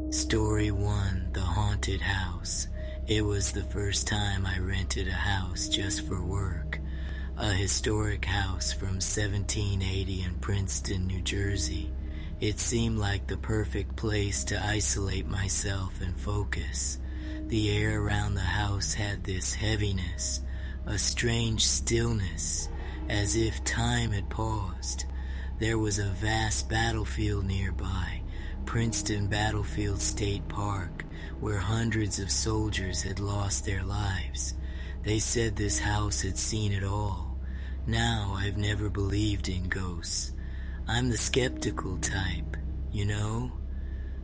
Story 1, The Haunted House. It was the first time I rented a house just for work. A historic house from 1780 in Princeton, New Jersey. It seemed like the perfect place to isolate myself and focus. The air around the house had this heaviness, a strange stillness, as if time had paused. There was a vast battlefield nearby, Princeton Battlefield State Park, where hundreds of soldiers had lost their lives. They said this house had seen it all. Now I've never believed in ghosts. I'm the skeptical type, you know?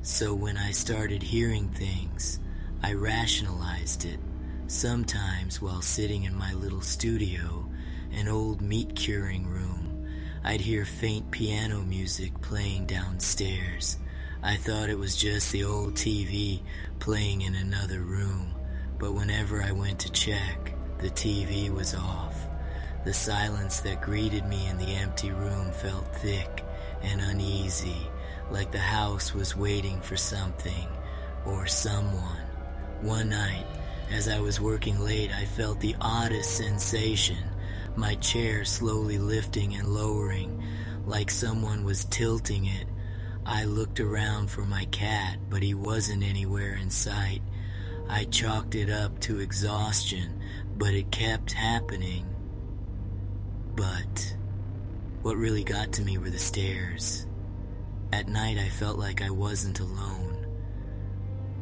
So when I started hearing things, I rationalized it. Sometimes while sitting in my little studio, an old meat curing room, I'd hear faint piano music playing downstairs. I thought it was just the old TV playing in another room, but whenever I went to check, the TV was off. The silence that greeted me in the empty room felt thick and uneasy, like the house was waiting for something or someone. One night, as I was working late, I felt the oddest sensation, my chair slowly lifting and lowering, like someone was tilting it. I looked around for my cat, but he wasn't anywhere in sight. I chalked it up to exhaustion, but it kept happening. But what really got to me were the stairs. At night I felt like I wasn't alone,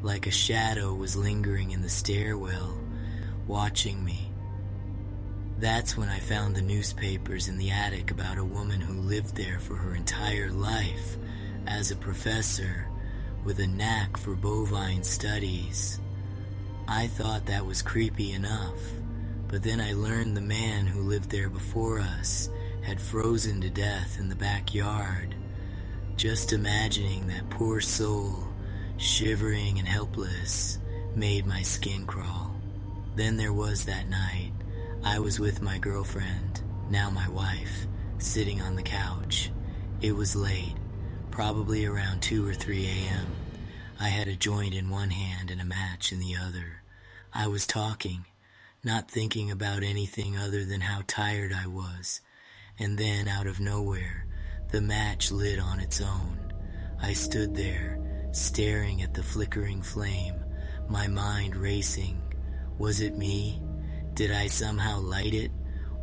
like a shadow was lingering in the stairwell, watching me. That's when I found the newspapers in the attic about a woman who lived there for her entire life as a professor with a knack for bovine studies. I thought that was creepy enough, but then I learned the man who lived there before us had frozen to death in the backyard. Just imagining that poor soul, shivering and helpless, made my skin crawl. Then there was that night. I was with my girlfriend, now my wife, sitting on the couch. It was late, probably around 2 or 3 a.m. I had a joint in one hand and a match in the other. I was talking, not thinking about anything other than how tired I was. And then, out of nowhere, the match lit on its own. I stood there, staring at the flickering flame, my mind racing. Was it me? Did I somehow light it?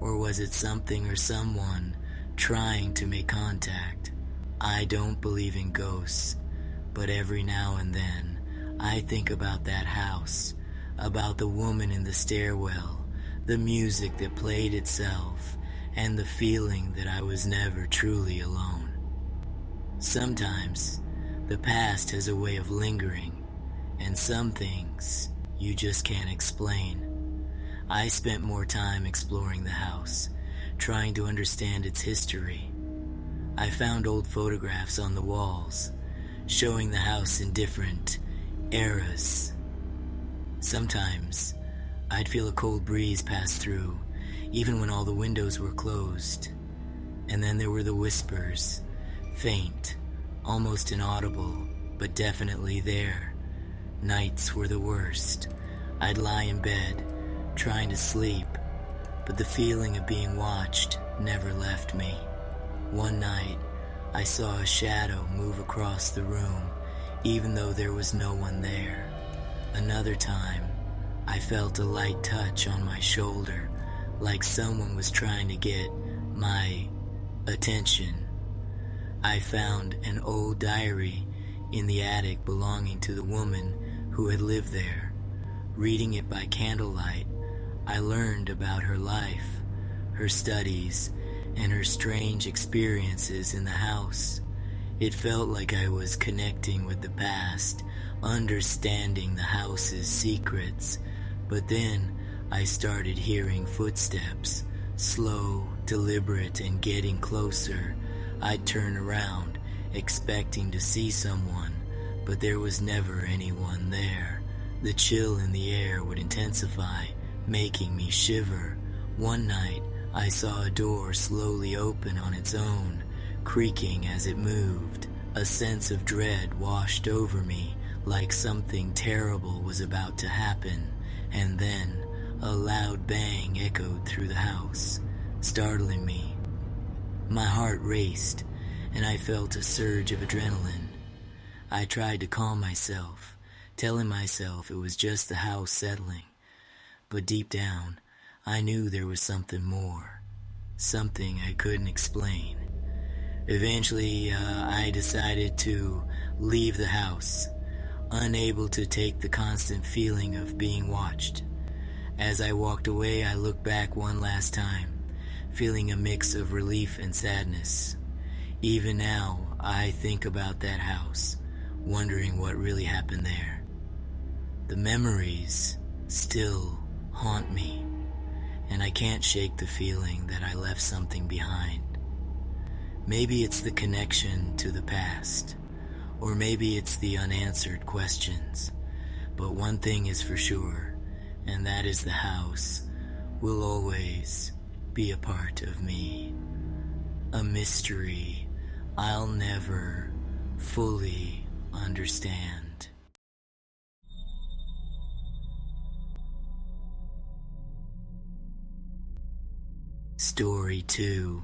Or was it something or someone trying to make contact? I don't believe in ghosts, but every now and then, I think about that house, about the woman in the stairwell, the music that played itself, and the feeling that I was never truly alone. Sometimes, the past has a way of lingering, and some things you just can't explain. I spent more time exploring the house, trying to understand its history. I found old photographs on the walls, showing the house in different eras. Sometimes, I'd feel a cold breeze pass through, even when all the windows were closed. And then there were the whispers, faint, almost inaudible, but definitely there. Nights were the worst. I'd lie in bed, trying to sleep, but the feeling of being watched never left me. One night, I saw a shadow move across the room, even though there was no one there. Another time, I felt a light touch on my shoulder, like someone was trying to get my attention. I found an old diary in the attic belonging to the woman who had lived there. Reading it by candlelight, I learned about her life, her studies, and her strange experiences in the house. It felt like I was connecting with the past, understanding the house's secrets. But then I started hearing footsteps, slow, deliberate, and getting closer. I'd turn around, expecting to see someone, but there was never anyone there. The chill in the air would intensify, making me shiver. One night, I saw a door slowly open on its own, creaking as it moved. A sense of dread washed over me, like something terrible was about to happen, and then a loud bang echoed through the house, startling me. My heart raced, and I felt a surge of adrenaline. I tried to calm myself, telling myself it was just the house settling, but deep down, I knew there was something more, something I couldn't explain. Eventually, I decided to leave the house, unable to take the constant feeling of being watched. As I walked away, I looked back one last time, feeling a mix of relief and sadness. Even now, I think about that house, wondering what really happened there. The memories still haunt me, and I can't shake the feeling that I left something behind. Maybe it's the connection to the past, or maybe it's the unanswered questions. But one thing is for sure, and that is the house will always be a part of me. A mystery I'll never fully understand. Story 2.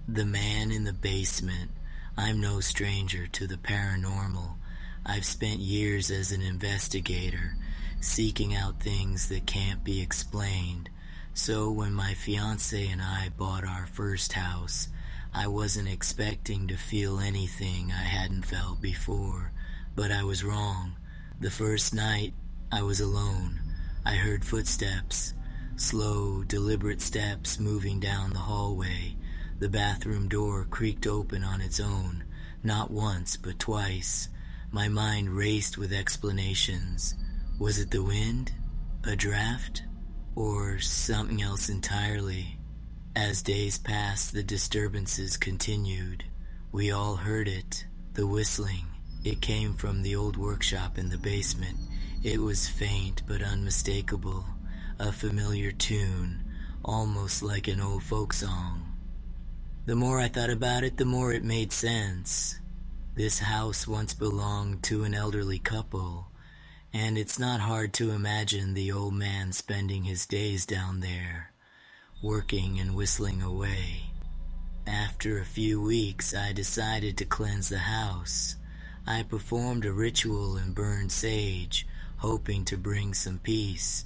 The Man in the Basement. I'm no stranger to the paranormal. I've spent years as an investigator, seeking out things that can't be explained. So when my fiancé and I bought our first house, I wasn't expecting to feel anything I hadn't felt before, but I was wrong. The first night, I was alone. I heard footsteps, slow, deliberate steps moving down the hallway. The bathroom door creaked open on its own, not once, but twice. My mind raced with explanations. Was it the wind? A draft? Or something else entirely? As days passed, the disturbances continued. We all heard it, the whistling. It came from the old workshop in the basement. It was faint but unmistakable, a familiar tune, almost like an old folk song. The more I thought about it, the more it made sense. This house once belonged to an elderly couple, and it's not hard to imagine the old man spending his days down there, working and whistling away. After a few weeks, I decided to cleanse the house. I performed a ritual and burned sage, hoping to bring some peace,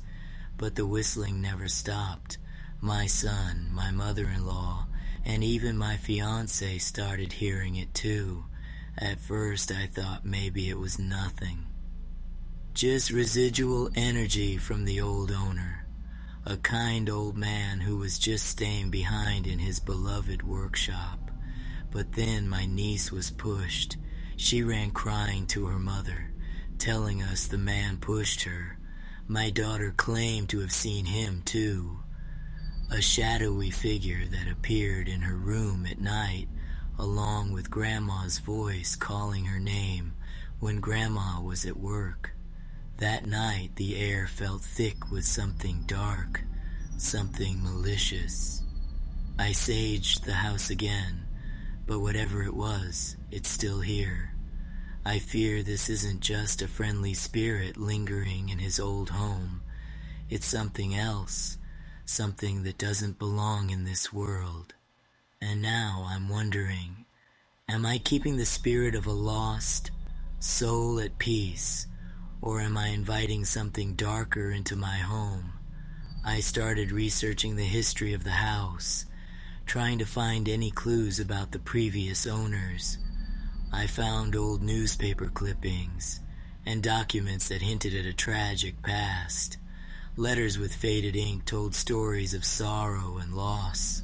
but the whistling never stopped. My son, my mother-in-law, and even my fiancé started hearing it too. At first I thought maybe it was nothing. Just residual energy from the old owner, a kind old man who was just staying behind in his beloved workshop. But then my niece was pushed. She ran crying to her mother, telling us the man pushed her. My daughter claimed to have seen him too. A shadowy figure that appeared in her room at night, along with Grandma's voice calling her name when Grandma was at work. That night the air felt thick with something dark, something malicious. I saged the house again, but whatever it was, it's still here. I fear this isn't just a friendly spirit lingering in his old home. It's something else. Something that doesn't belong in this world. And now I'm wondering, am I keeping the spirit of a lost soul at peace, or am I inviting something darker into my home? I started researching the history of the house, trying to find any clues about the previous owners. I found old newspaper clippings and documents that hinted at a tragic past. Letters with faded ink told stories of sorrow and loss.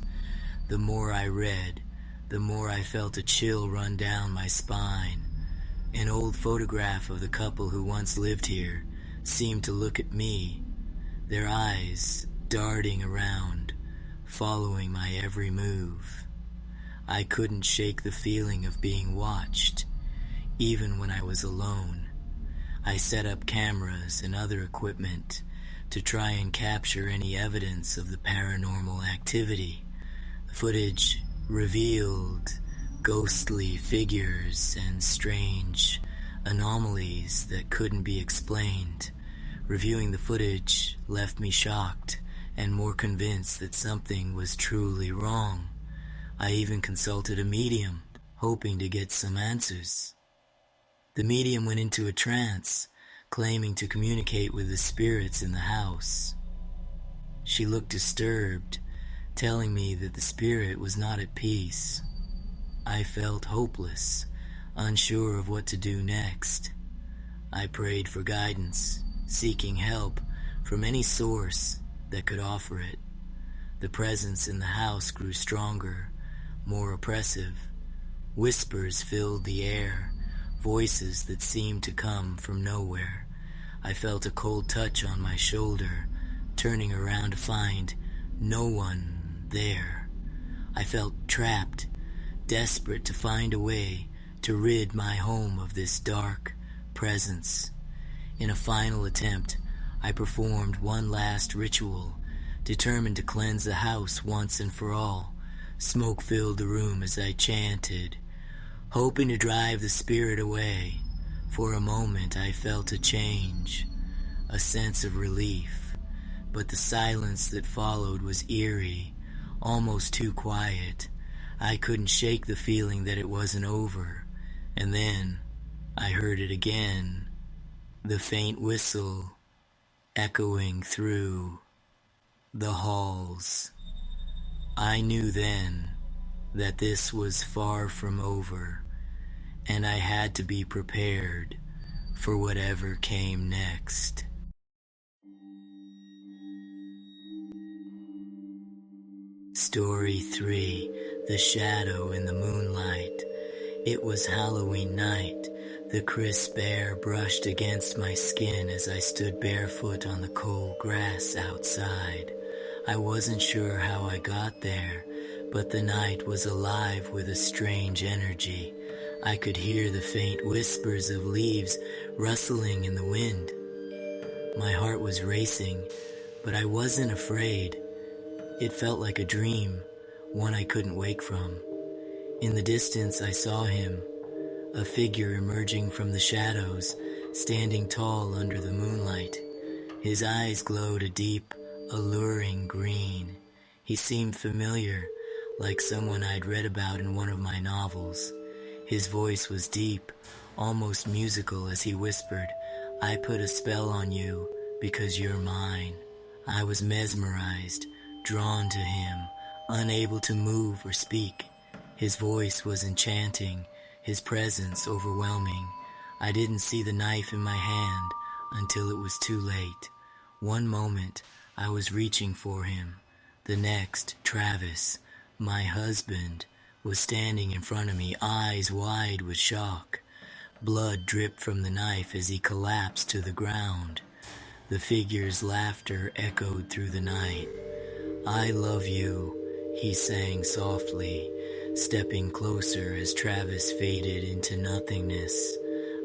The more I read, the more I felt a chill run down my spine. An old photograph of the couple who once lived here seemed to look at me, their eyes darting around, following my every move. I couldn't shake the feeling of being watched, even when I was alone. I set up cameras and other equipment to try and capture any evidence of the paranormal activity. The footage revealed ghostly figures and strange, anomalies that couldn't be explained. Reviewing the footage left me shocked and more convinced that something was truly wrong. I even consulted a medium, hoping to get some answers. The medium went into a trance, claiming to communicate with the spirits in the house. She looked disturbed, telling me that the spirit was not at peace. I felt hopeless, unsure of what to do next. I prayed for guidance, seeking help from any source that could offer it. The presence in the house grew stronger, more oppressive. Whispers filled the air, voices that seemed to come from nowhere. I felt a cold touch on my shoulder, turning around to find no one there. I felt trapped, desperate to find a way to rid my home of this dark presence. In a final attempt, I performed one last ritual, determined to cleanse the house once and for all. Smoke filled the room as I chanted, hoping to drive the spirit away. For a moment I felt a change, a sense of relief, but the silence that followed was eerie, almost too quiet. I couldn't shake the feeling that it wasn't over, and then I heard it again, the faint whistle echoing through the halls. I knew then that this was far from over, and I had to be prepared for whatever came next. Story 3: The Shadow in the Moonlight. It was Halloween night. The crisp air brushed against my skin as I stood barefoot on the cold grass outside. I wasn't sure how I got there, but the night was alive with a strange energy. I could hear the faint whispers of leaves rustling in the wind. My heart was racing, but I wasn't afraid. It felt like a dream, one I couldn't wake from. In the distance I saw him, a figure emerging from the shadows, standing tall under the moonlight. His eyes glowed a deep, alluring green. He seemed familiar, like someone I'd read about in one of my novels. His voice was deep, almost musical as he whispered, "I put a spell on you because you're mine." I was mesmerized, drawn to him, unable to move or speak. His voice was enchanting, his presence overwhelming. I didn't see the knife in my hand until it was too late. One moment, I was reaching for him. The next, Travis, my husband, was standing in front of me, eyes wide with shock. Blood dripped from the knife as he collapsed to the ground. The figure's laughter echoed through the night. "I love you," he sang softly, stepping closer as Travis faded into nothingness.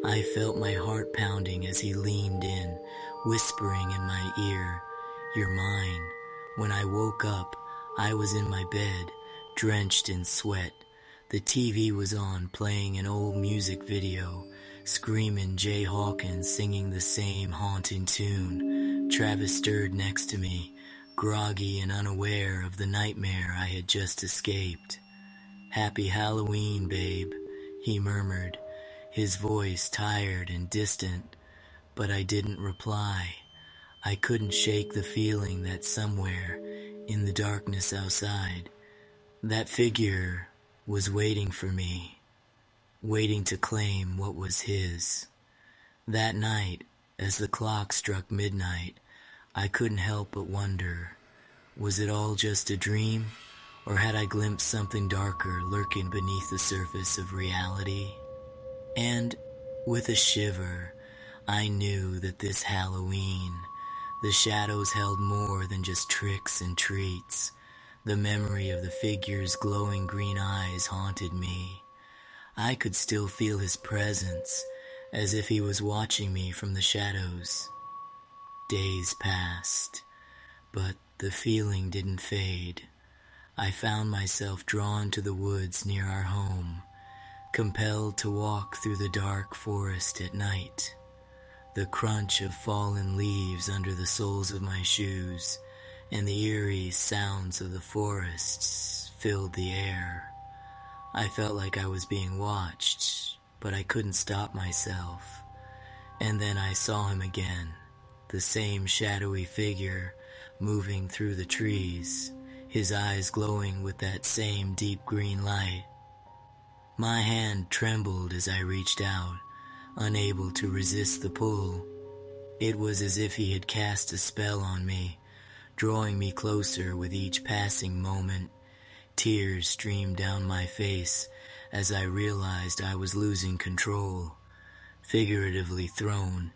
I felt my heart pounding as he leaned in, whispering in my ear, "You're mine." When I woke up, I was in my bed, drenched in sweat. The TV was on, playing an old music video, Screamin' Jay Hawkins singing the same haunting tune. Travis stirred next to me, groggy and unaware of the nightmare I had just escaped. "Happy Halloween, babe," he murmured, his voice tired and distant, but I didn't reply. I couldn't shake the feeling that somewhere, in the darkness outside, that figure was waiting for me, waiting to claim what was his. That night, as the clock struck midnight, I couldn't help but wonder, was it all just a dream, or had I glimpsed something darker lurking beneath the surface of reality? And, with a shiver, I knew that this Halloween, the shadows held more than just tricks and treats. The memory of the figure's glowing green eyes haunted me. I could still feel his presence, as if he was watching me from the shadows. Days passed, but the feeling didn't fade. I found myself drawn to the woods near our home, compelled to walk through the dark forest at night. The crunch of fallen leaves under the soles of my shoes and the eerie sounds of the forests filled the air. I felt like I was being watched, but I couldn't stop myself. And then I saw him again, the same shadowy figure moving through the trees, his eyes glowing with that same deep green light. My hand trembled as I reached out, unable to resist the pull. It was as if he had cast a spell on me, drawing me closer with each passing moment. Tears streamed down my face as I realized I was losing control, figuratively thrown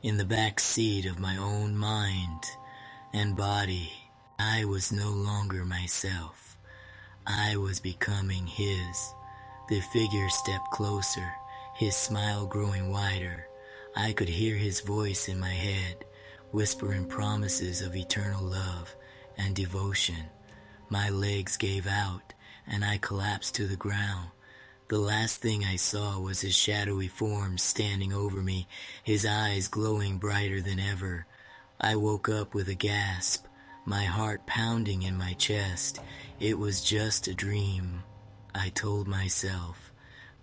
in the back seat of my own mind and body. I was no longer myself. I was becoming his. The figure stepped closer, his smile growing wider. I could hear his voice in my head, whispering promises of eternal love and devotion. My legs gave out, and I collapsed to the ground. The last thing I saw was his shadowy form standing over me, his eyes glowing brighter than ever. I woke up with a gasp, my heart pounding in my chest. It was just a dream, I told myself,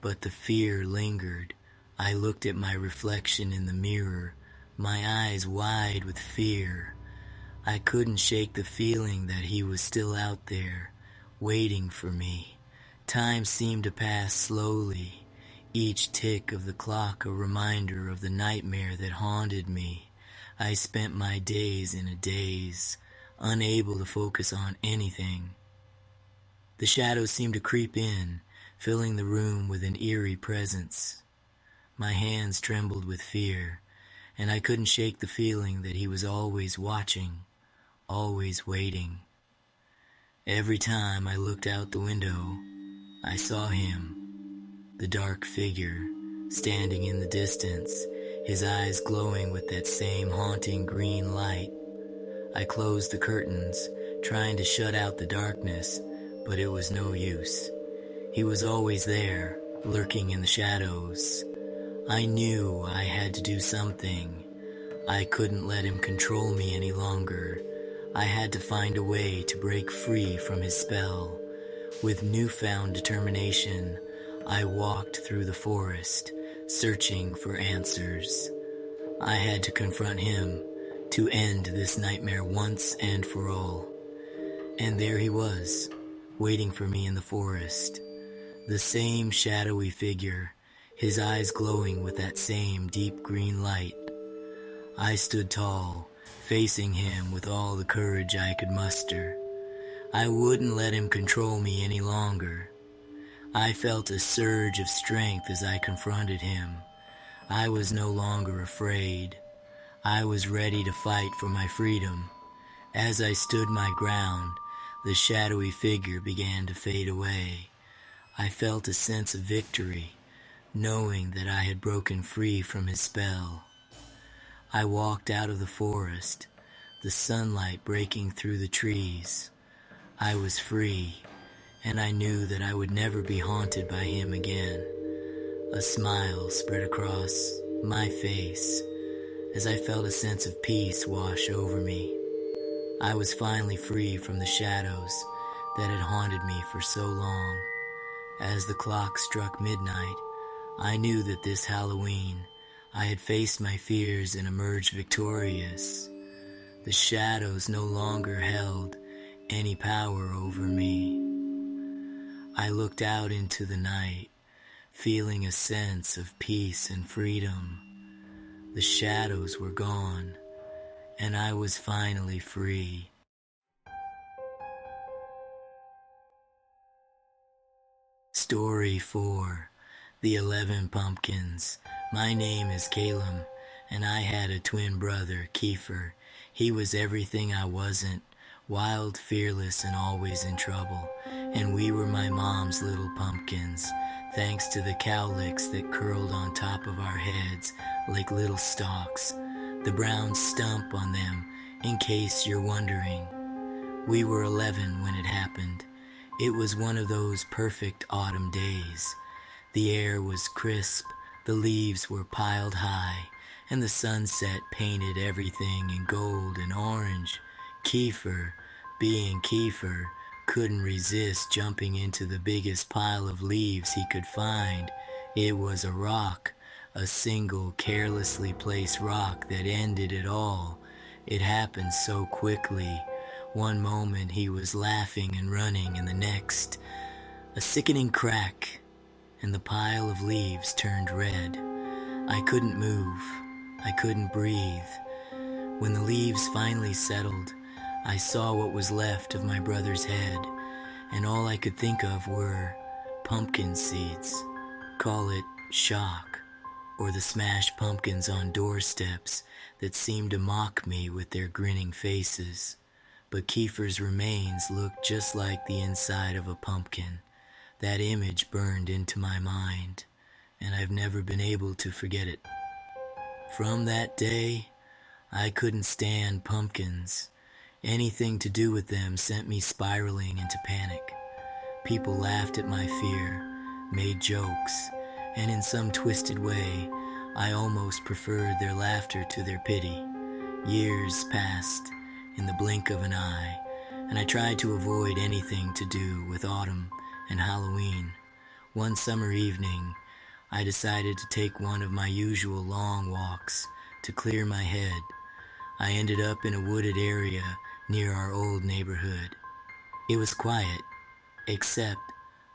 but the fear lingered. I looked at my reflection in the mirror, my eyes wide with fear. I couldn't shake the feeling that he was still out there, waiting for me. Time seemed to pass slowly, each tick of the clock a reminder of the nightmare that haunted me. I spent my days in a daze, unable to focus on anything. The shadows seemed to creep in, filling the room with an eerie presence. My hands trembled with fear, and I couldn't shake the feeling that he was always watching, always waiting. Every time I looked out the window, I saw him, the dark figure, standing in the distance, his eyes glowing with that same haunting green light. I closed the curtains, trying to shut out the darkness, but it was no use. He was always there, lurking in the shadows. I knew I had to do something. I couldn't let him control me any longer. I had to find a way to break free from his spell. With newfound determination, I walked through the forest, searching for answers. I had to confront him, to end this nightmare once and for all. And there he was, waiting for me in the forest. The same shadowy figure, his eyes glowing with that same deep green light. I stood tall, facing him with all the courage I could muster. I wouldn't let him control me any longer. I felt a surge of strength as I confronted him. I was no longer afraid. I was ready to fight for my freedom. As I stood my ground, the shadowy figure began to fade away. I felt a sense of victory, knowing that I had broken free from his spell. I walked out of the forest, the sunlight breaking through the trees. I was free, and I knew that I would never be haunted by him again. A smile spread across my face as I felt a sense of peace wash over me. I was finally free from the shadows that had haunted me for so long. As the clock struck midnight, I knew that this Halloween I had faced my fears and emerged victorious. The shadows no longer held any power over me. I looked out into the night, feeling a sense of peace and freedom. The shadows were gone, and I was finally free. Story 4. The 11 Pumpkins. My name is Caleb, and I had a twin brother, Kiefer. He was everything I wasn't, wild, fearless, and always in trouble. And we were my mom's little pumpkins, thanks to the cowlicks that curled on top of our heads like little stalks, the brown stump on them, in case you're wondering. We were 11 when it happened. It was one of those perfect autumn days. The air was crisp, the leaves were piled high, and the sunset painted everything in gold and orange. Kiefer, being Kiefer, couldn't resist jumping into the biggest pile of leaves he could find. It was a rock, a single carelessly placed rock that ended it all. It happened so quickly. One moment he was laughing and running, and the next, a sickening crack, and the pile of leaves turned red. I couldn't move. I couldn't breathe. When the leaves finally settled, I saw what was left of my brother's head, and all I could think of were pumpkin seeds. Call it shock, or the smashed pumpkins on doorsteps that seemed to mock me with their grinning faces. But Kiefer's remains looked just like the inside of a pumpkin. That image burned into my mind, and I've never been able to forget it. From that day, I couldn't stand pumpkins. Anything to do with them sent me spiraling into panic. People laughed at my fear, made jokes, and in some twisted way, I almost preferred their laughter to their pity. Years passed in the blink of an eye, and I tried to avoid anything to do with autumn and Halloween. One summer evening, I decided to take one of my usual long walks to clear my head. I ended up in a wooded area near our old neighborhood. It was quiet, except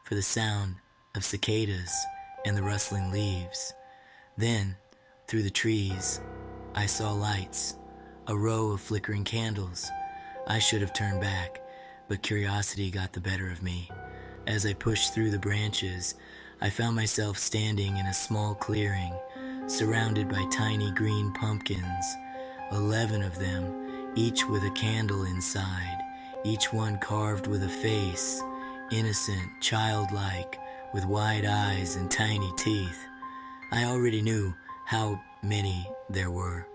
for the sound of cicadas and the rustling leaves. Then, through the trees, I saw lights, a row of flickering candles. I should have turned back, but curiosity got the better of me. As I pushed through the branches, I found myself standing in a small clearing, surrounded by tiny green pumpkins, 11 of them, each with a candle inside, each one carved with a face, innocent, childlike, with wide eyes and tiny teeth. I already knew how many there were,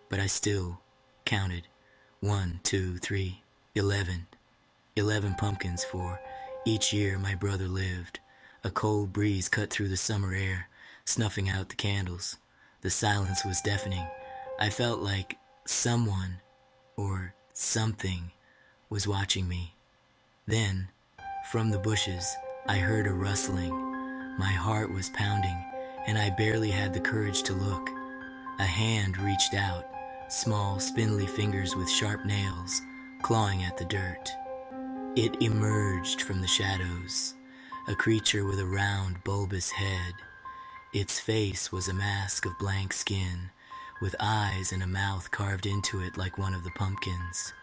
but I still counted. 1, 2, 3, 11. 11 pumpkins for each year my brother lived. A cold breeze cut through the summer air, snuffing out the candles. The silence was deafening. I felt like someone or something was watching me. Then, from the bushes, I heard a rustling. My heart was pounding, and I barely had the courage to look. A hand reached out, small, spindly fingers with sharp nails, clawing at the dirt. It emerged from the shadows, a creature with a round, bulbous head. Its face was a mask of blank skin, with eyes and a mouth carved into it like one of the pumpkins.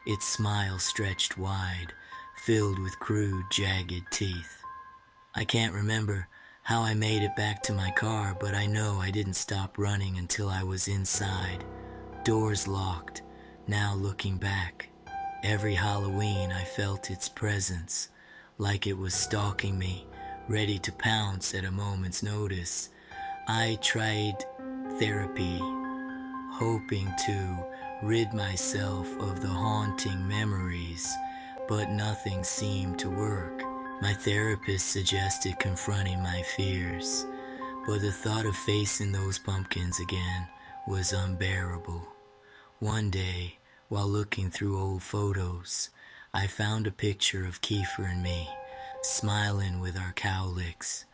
Its smile stretched wide, filled with crude, jagged teeth. I can't remember how I made it back to my car, but I know I didn't stop running until I was inside. Doors locked. Now looking back, every Halloween I felt its presence, like it was stalking me, ready to pounce at a moment's notice. I tried therapy, hoping to rid myself of the haunting memories, but nothing seemed to work. My therapist suggested confronting my fears, but the thought of facing those pumpkins again was unbearable. One day, while looking through old photos, I found a picture of Kiefer and me, smiling with our cowlicks.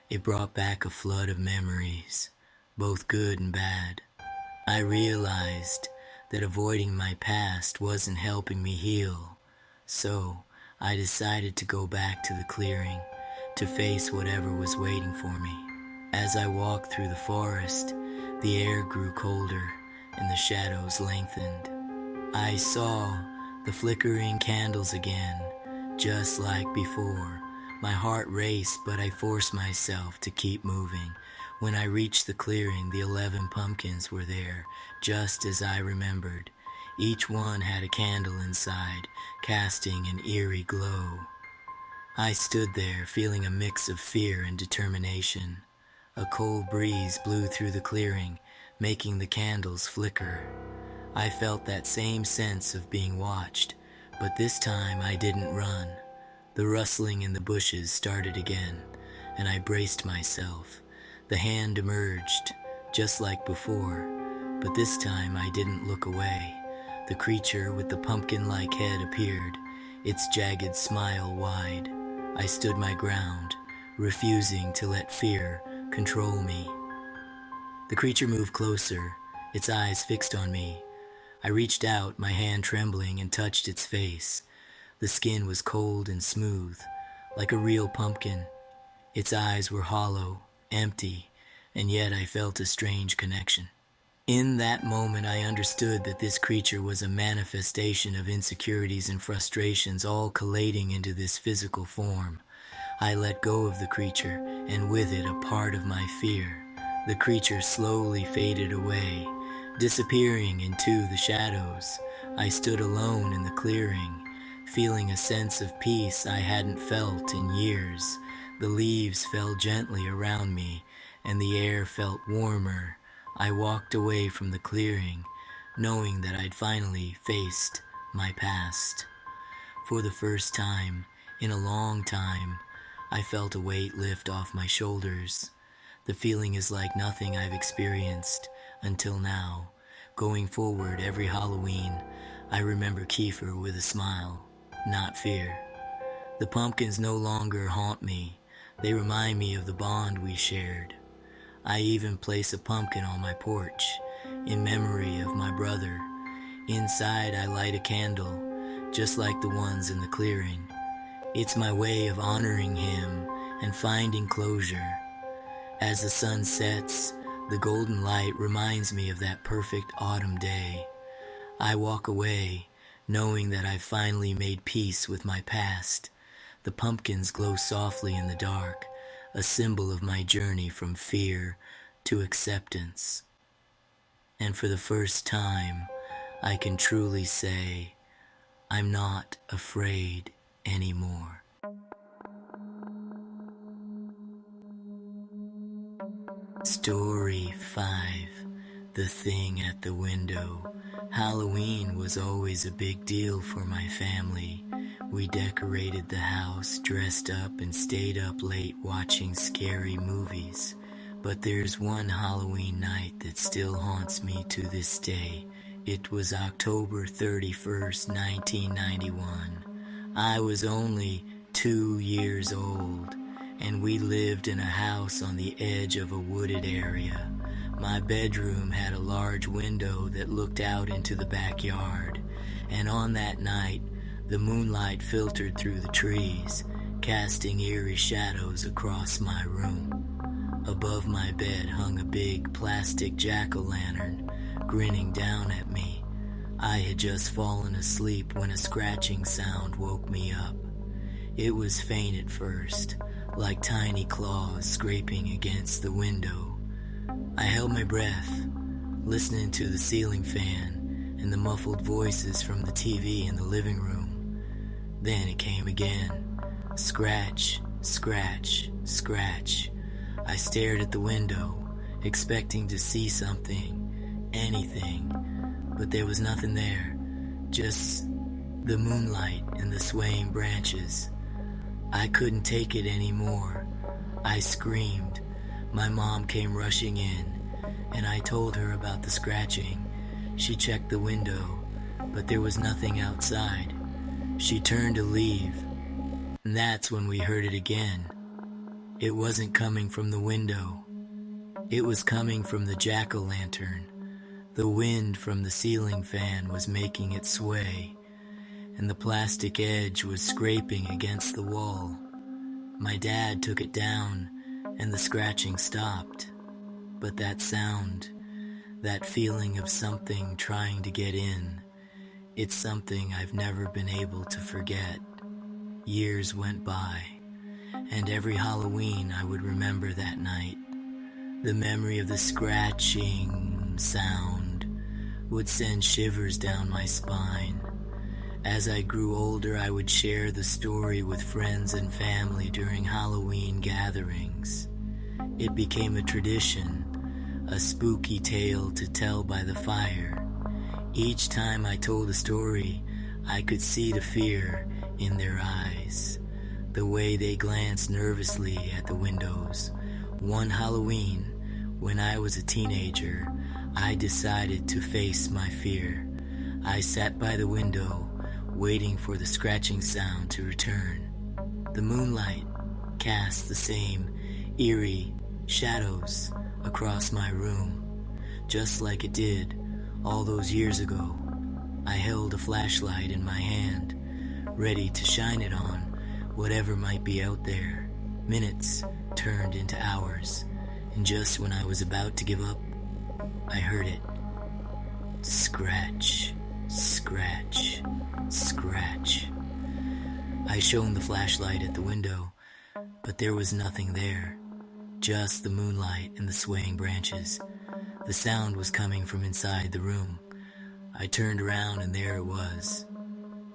It brought back a flood of memories, both good and bad. I realized that avoiding my past wasn't helping me heal, so I decided to go back to the clearing, to face whatever was waiting for me. As I walked through the forest, the air grew colder and the shadows lengthened. I saw the flickering candles again, just like before. My heart raced, but I forced myself to keep moving. When I reached the clearing, the 11 pumpkins were there, just as I remembered. Each one had a candle inside, casting an eerie glow. I stood there, feeling a mix of fear and determination. A cold breeze blew through the clearing, making the candles flicker. I felt that same sense of being watched, but this time I didn't run. The rustling in the bushes started again, and I braced myself. The hand emerged, just like before, but this time I didn't look away. The creature with the pumpkin-like head appeared, its jagged smile wide. I stood my ground, refusing to let fear control me. The creature moved closer, its eyes fixed on me. I reached out, my hand trembling, and touched its face. The skin was cold and smooth, like a real pumpkin. Its eyes were hollow, empty, and yet I felt a strange connection. In that moment, I understood that this creature was a manifestation of insecurities and frustrations all collating into this physical form. I let go of the creature, and with it a part of my fear. The creature slowly faded away, disappearing into the shadows. I stood alone in the clearing, feeling a sense of peace I hadn't felt in years. The leaves fell gently around me, and the air felt warmer. I walked away from the clearing, knowing that I'd finally faced my past. For the first time in a long time, I felt a weight lift off my shoulders. The feeling is like nothing I've experienced until now. Going forward every Halloween, I remember Kiefer with a smile, not fear. The pumpkins no longer haunt me. They remind me of the bond we shared. I even place a pumpkin on my porch, in memory of my brother. Inside I light a candle, just like the ones in the clearing. It's my way of honoring him and finding closure. As the sun sets, the golden light reminds me of that perfect autumn day. I walk away, knowing that I've finally made peace with my past. The pumpkins glow softly in the dark, a symbol of my journey from fear to acceptance. And for the first time, I can truly say, I'm not afraid anymore. Story 5. The Thing at the Window. Halloween was always a big deal for my family. We decorated the house, dressed up, and stayed up late watching scary movies. But there's one Halloween night that still haunts me to this day. It was October 31st, 1991. I was only 2 years old, and we lived in a house on the edge of a wooded area. My bedroom had a large window that looked out into the backyard, and on that night, the moonlight filtered through the trees, casting eerie shadows across my room. Above my bed hung a big plastic jack-o'-lantern, grinning down at me. I had just fallen asleep when a scratching sound woke me up. It was faint at first, like tiny claws scraping against the window. I held my breath, listening to the ceiling fan and the muffled voices from the TV in the living room. Then it came again. Scratch, scratch, scratch. I stared at the window, expecting to see something, anything, but there was nothing there, just the moonlight and the swaying branches. I couldn't take it anymore. I screamed. My mom came rushing in, and I told her about the scratching. She checked the window, but there was nothing outside. She turned to leave, and that's when we heard it again. It wasn't coming from the window. It was coming from the jack-o'-lantern. The wind from the ceiling fan was making it sway, and the plastic edge was scraping against the wall. My dad took it down, and the scratching stopped. But that sound, that feeling of something trying to get in, it's something I've never been able to forget. Years went by, and every Halloween I would remember that night. The memory of the scratching sound would send shivers down my spine. As I grew older, I would share the story with friends and family during Halloween gatherings. It became a tradition, a spooky tale to tell by the fire. Each time I told a story, I could see the fear in their eyes. the way they glanced nervously at the windows. One Halloween, when I was a teenager, I decided to face my fear. I sat by the window, waiting for the scratching sound to return. The moonlight cast the same eerie shadows across my room, just like it did all those years ago. I held a flashlight in my hand, ready to shine it on whatever might be out there. Minutes turned into hours, and just when I was about to give up, I heard it. Scratch, scratch, scratch. I shone the flashlight at the window, but there was nothing there, just the moonlight and the swaying branches. The sound was coming from inside the room. I turned around and there it was,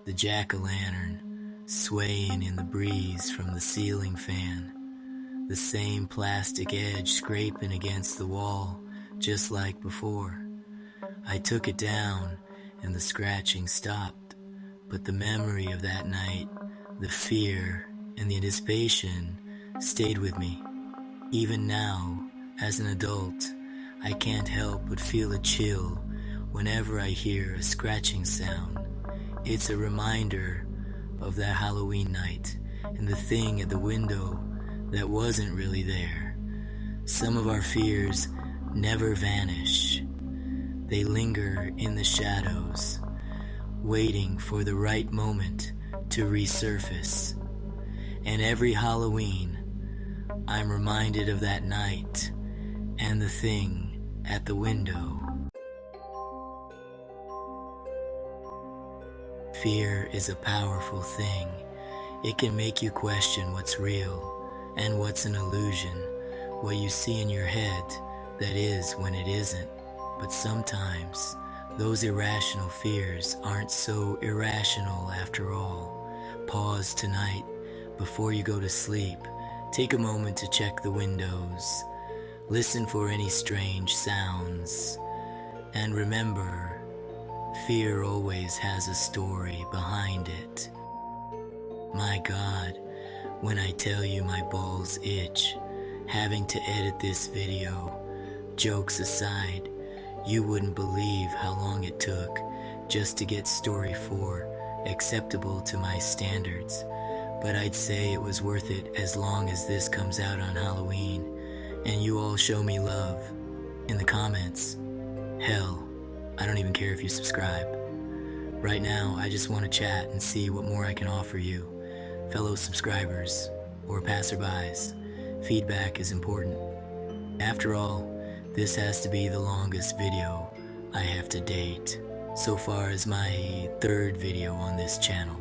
the jack-o'-lantern, swaying in the breeze from the ceiling fan, the same plastic edge scraping against the wall, just like before. I took it down and the scratching stopped, but the memory of that night, the fear and the anticipation stayed with me. Even now, as an adult, I can't help but feel a chill whenever I hear a scratching sound. It's a reminder of that Halloween night and the thing at the window that wasn't really there. Some of our fears never vanish. They linger in the shadows, waiting for the right moment to resurface. And every Halloween, I'm reminded of that night and the thing at the window. Fear is a powerful thing. It can make you question what's real and what's an illusion, what you see in your head that is when it isn't. But sometimes those irrational fears aren't so irrational after all. Pause tonight before you go to sleep. Take a moment to check the windows. Listen for any strange sounds. And remember, fear always has a story behind it. My God, when I tell you my balls itch, having to edit this video, jokes aside, you wouldn't believe how long it took just to get story 4 acceptable to my standards. But I'd say it was worth it as long as this comes out on Halloween and you all show me love in the comments. Hell, I don't even care if you subscribe. Right now, I just want to chat and see what more I can offer you, fellow subscribers or passerbys. Feedback is important. After all, this has to be the longest video I have to date. So far as my 3rd video on this channel.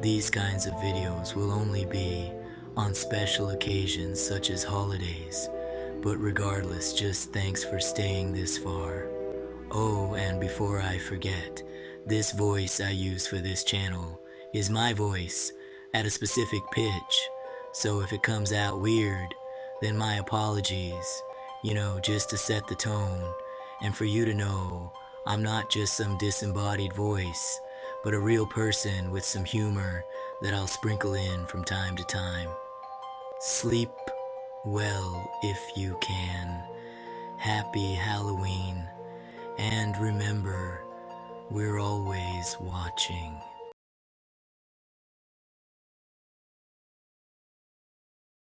These kinds of videos will only be on special occasions such as holidays. But regardless, just thanks for staying this far. Oh, and before I forget, this voice I use for this channel is my voice at a specific pitch. So if it comes out weird, then my apologies. Just to set the tone, and for you to know I'm not just some disembodied voice, but a real person with some humor that I'll sprinkle in from time to time. Sleep well if you can. Happy Halloween, and remember, we're always watching.